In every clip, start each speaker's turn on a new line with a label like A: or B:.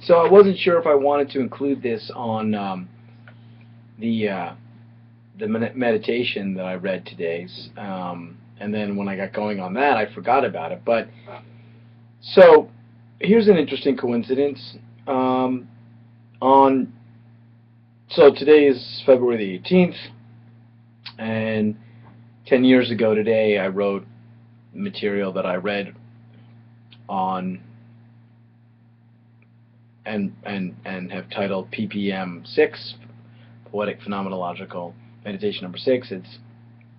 A: So I wasn't sure if I wanted to include this on the meditation that I read today's, and then when I got going on that, I forgot about it. But so here's an interesting coincidence. So today is February the 18th, and 10 years ago today, I wrote material that I read on and have titled PPM 6, Poetic Phenomenological Meditation number 6. It's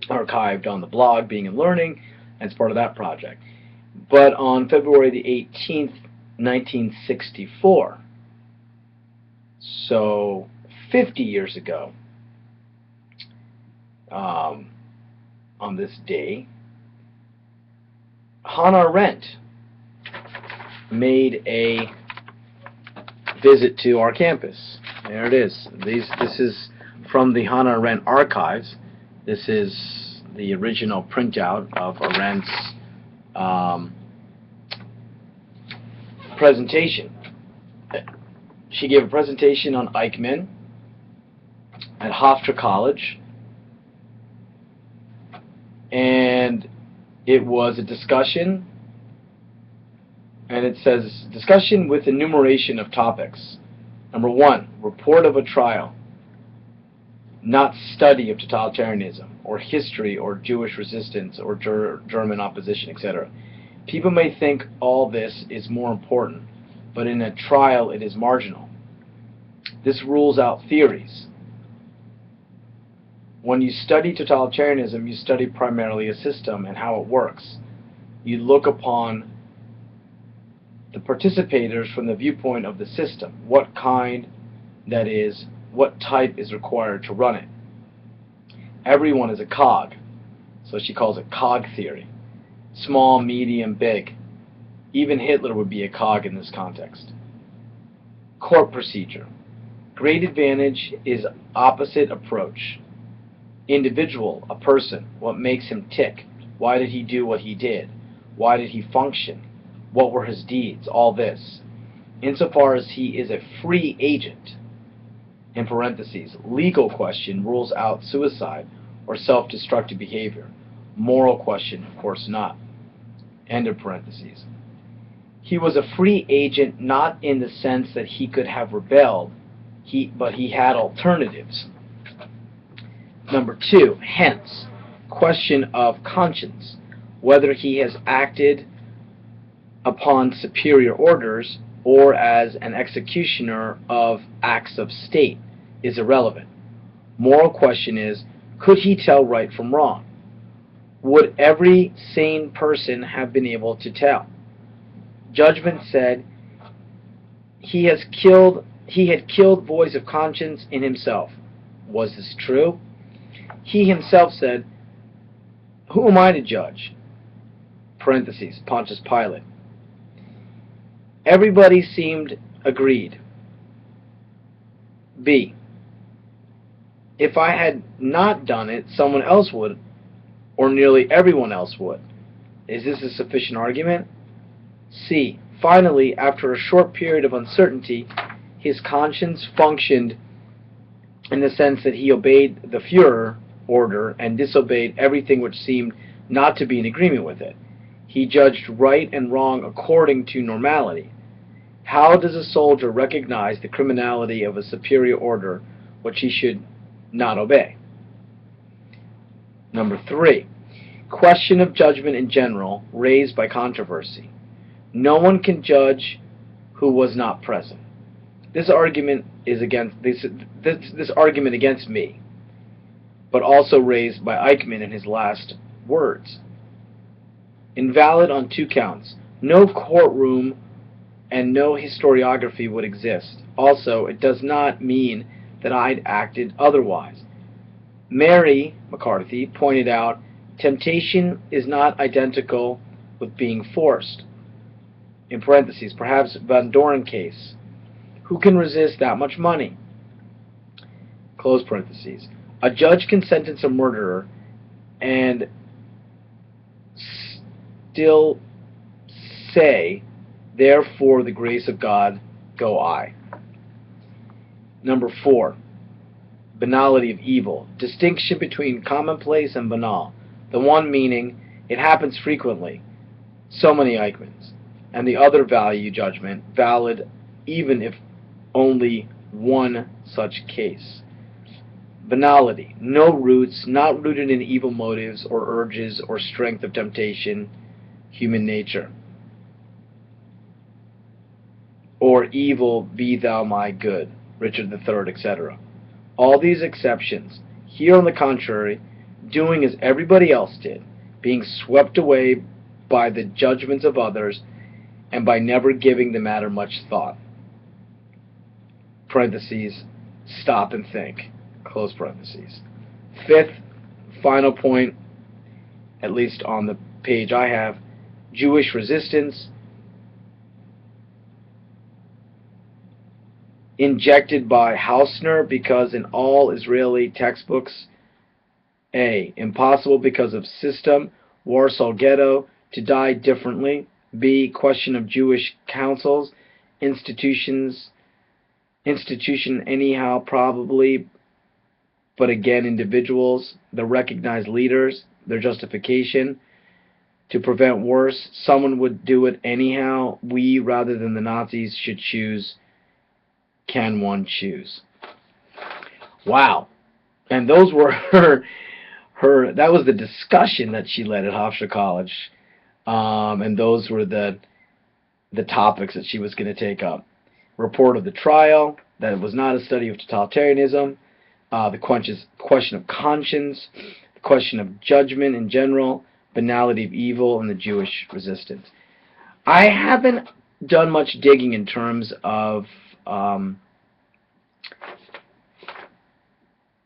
A: archived on the blog Being and Learning, and it's part of that project. But on February the 18th, 1964, so 50 years ago, on this day, Hannah Arendt made a visit to our campus. There it is. This is from the Hannah Arendt archives. This is the original printout of Arendt's presentation. She gave a presentation on EICHMANN at Hofstra College, and it was a discussion, and it says, discussion with enumeration of topics. Number 1, report of a trial, not study of totalitarianism, or history, or Jewish resistance, or German opposition, etc. People may think all this is more important, but in a trial it is marginal. This rules out theories. When you study totalitarianism, you study primarily a system and how it works. You look upon the participators from the viewpoint of the system. What kind, that is, what type is required to run it. Everyone is a cog, so she calls it cog theory. Small, medium, big. Even Hitler would be a cog in this context. Court procedure. Great advantage is opposite approach. Individual, a person, what makes him tick? Why did he do what he did? Why did he function? What were his deeds? All this. Insofar as he is a free agent, in parentheses, legal question rules out suicide or self-destructive behavior. Moral question, of course not. End of parentheses. He was a free agent not in the sense that he could have rebelled, but he had alternatives. Number 2, hence, question of conscience, whether he has acted upon superior orders or as an executioner of acts of state is irrelevant. Moral question is, could he tell right from wrong? Would every sane person have been able to tell? Judgment said he had killed voice of conscience in himself. Was this true? He himself said, who am I to judge? Parentheses, Pontius Pilate. Everybody seemed agreed. B. If I had not done it, someone else would, or nearly everyone else would. Is this a sufficient argument? C. Finally, after a short period of uncertainty, his conscience functioned in the sense that he obeyed the Führer order and disobeyed everything which seemed not to be in agreement with it. He judged right and wrong according to normality. How does a soldier recognize the criminality of a superior order which he should not obey? Number 3, question of judgment in general raised by controversy. No one can judge who was not present. This argument is against this argument against me, but also raised by EICHMANN in his last words. Invalid on 2 counts. No courtroom and no historiography would exist. Also, it does not mean that I'd acted otherwise. Mary McCarthy pointed out, temptation is not identical with being forced. In parentheses, perhaps Van Doren case. Who can resist that much money? Close parentheses. A judge can sentence a murderer and still say, therefore the grace of God go I. Number 4, banality of evil. Distinction between commonplace and banal. The one meaning, it happens frequently, so many EICHMANNs, and the other value judgment, valid even if only one such case. Banality, no roots, not rooted in evil motives or urges or strength of temptation, human nature. Or evil be thou my good, Richard III, etc. All these exceptions. Here, on the contrary, doing as everybody else did, being swept away by the judgments of others, and by never giving the matter much thought. Parentheses, stop and think. Close parentheses. 5th, final point, at least on the page I have, Jewish resistance, injected by Hofstra because in all Israeli textbooks, A, impossible because of system, Warsaw Ghetto, to die differently, B, question of Jewish councils, institution anyhow probably, but again individuals, the recognized leaders, their justification, to prevent worse, someone would do it anyhow, we rather than the Nazis should choose, can one choose? Wow. And those were her that was the discussion that she led at Hofstra College. And those were the topics that she was going to take up. Report of the trial, that it was not a study of totalitarianism, the question of conscience, the question of judgment in general, banality of evil, and the Jewish resistance. I haven't done much digging in terms of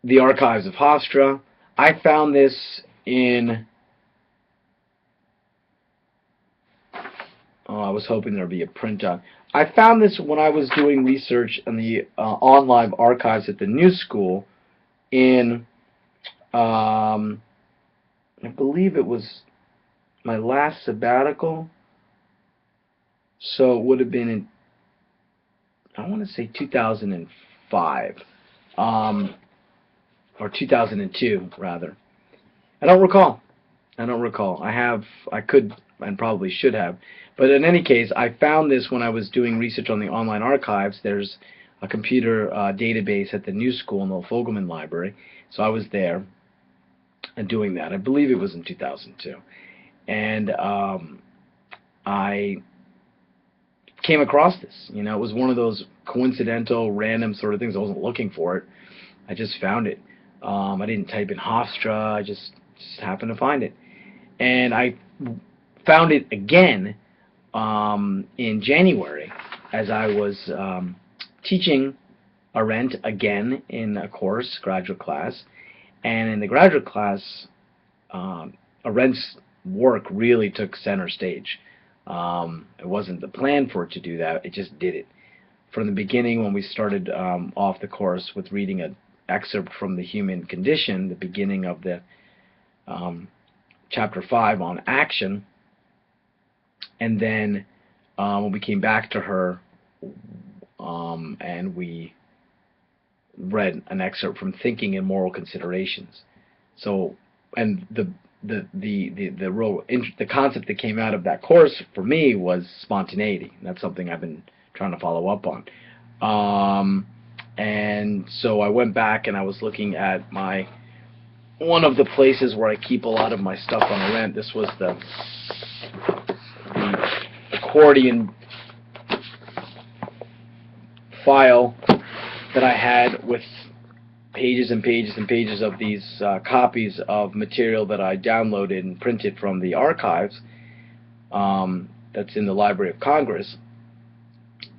A: the archives of Hofstra. I found this in... I was hoping there would be a print on. I found this when I was doing research in the online archives at the New School in, I believe it was my last sabbatical. So it would have been in, I want to say 2005, or 2002 rather. I don't recall. I could and probably should have. But in any case, I found this when I was doing research on the online archives. There's a computer database at the New School in the Fogelman Library. So I was there and doing that. I believe it was in 2002. And I came across this. You know, it was one of those coincidental, random sort of things. I wasn't looking for it. I just found it. I didn't type in Hofstra. I just happened to find it. And I found it again in January as I was teaching Arendt again in a course, graduate class. And in the graduate class, Arendt's work really took center stage. It wasn't the plan for it to do that, it just did it. From the beginning, when we started off the course with reading an excerpt from The Human Condition, the beginning of the chapter 5 on action, and then when we came back to her and we read an excerpt from Thinking and Moral Considerations. So, and the concept that came out of that course for me was spontaneity. That's something I've been trying to follow up on. And so I went back and I was looking at one of the places where I keep a lot of my stuff on Arendt. This was the accordion file that I had with pages and pages and pages of these copies of material that I downloaded and printed from the archives that's in the Library of Congress.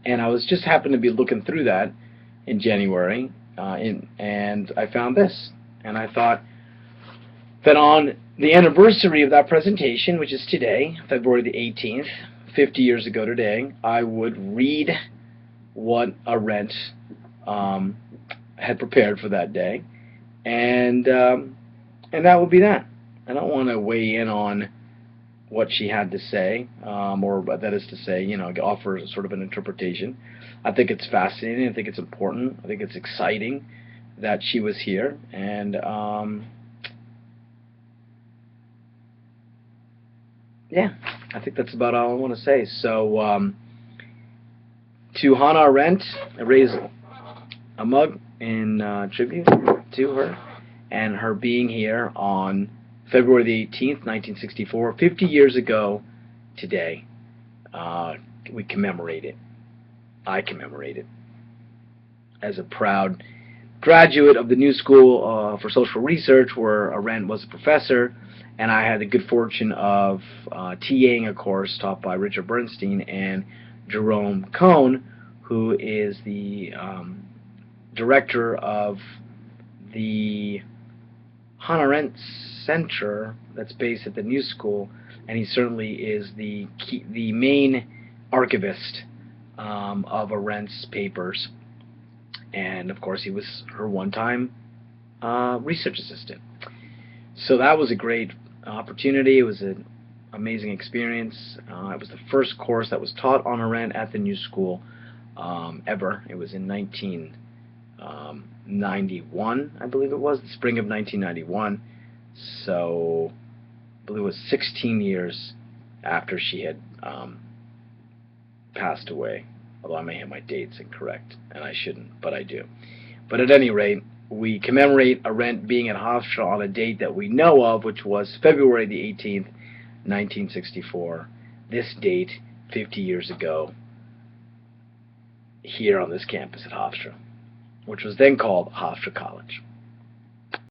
A: And I was just happened to be looking through that in January, and I found this. And I thought that on the anniversary of that presentation, which is today, February the 18th, 50 years ago today, I would read what Arendt had prepared for that day, and that would be that. I don't want to weigh in on what she had to say, or that is to say, you know, offer sort of an interpretation. I think it's fascinating. I think it's important. I think it's exciting that she was here. And yeah, I think that's about all I want to say. So to Hannah Arendt, I raise a mug in tribute to her and her being here on February the 18th, 1964, 50 years ago today. We commemorate it. I commemorate it as a proud graduate of the New School for Social Research, where Arendt was a professor, and I had the good fortune of TAing a course taught by Richard Bernstein and Jerome Cohn, who is the director of the Hannah Arendt Center that's based at the New School, and he certainly is the main archivist of Arendt's papers. And of course, he was her one-time research assistant. So that was a great opportunity. It was an amazing experience. It was the first course that was taught on Arendt at the New School ever. It was in 1991, I believe it was, the spring of 1991. So I believe it was 16 years after she had passed away. Although I may have my dates incorrect, and I shouldn't, but I do. But at any rate, we commemorate Arendt being at Hofstra on a date that we know of, which was February the 18th, 1964. This date, 50 years ago, here on this campus at Hofstra, which was then called Hofstra College.